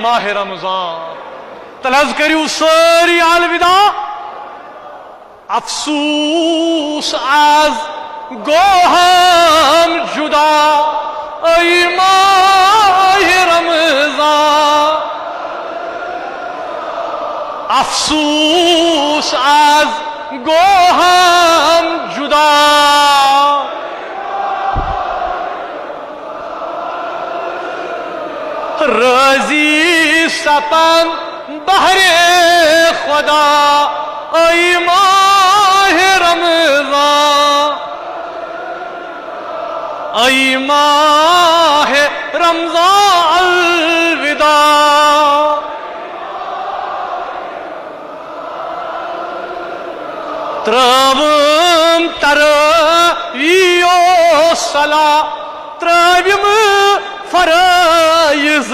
माह रमजान तलज करू सारी अलविदा। अफसूस आज गो हम जुदा ऐ माह रमजान। अफसूस आज गो हम जुदा रजी सपन बहरे खुदा ऐ माह रमजान। ऐ माह रमजान अलविदा। त्रवम तरवियो सला त्रविम फराइज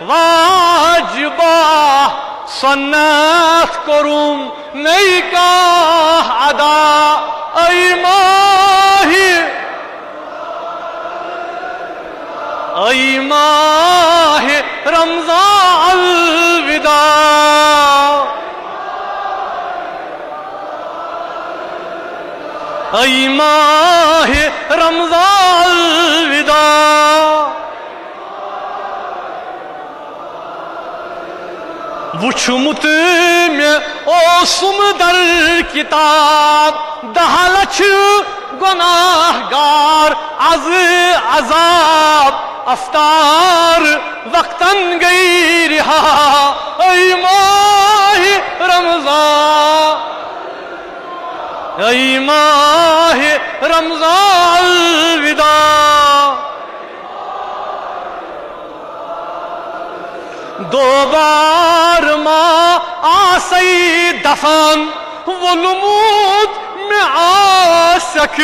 वाजिबा सन्नत करूं नई का अदा ऐ माह रमजान अलविदा। ऐ माह रमजान अलविदा। वुछमुत में ओसुम दर किताब 10 लक्ष गुनाहगार अज अजाब अफ्तार वक्तन गई रिहा ऐ माह रमजान। ऐ माह रमजान अलविदा। दो बार माँ आसई दफन वो नमूद में आसक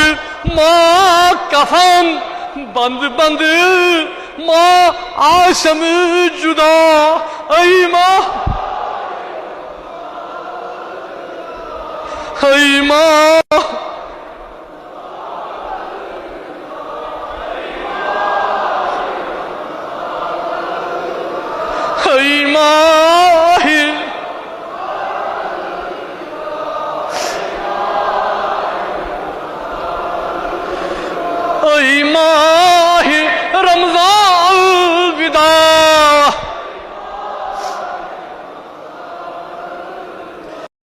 माँ कफन बंद बंद माँ आशम जुदा ऐ माँ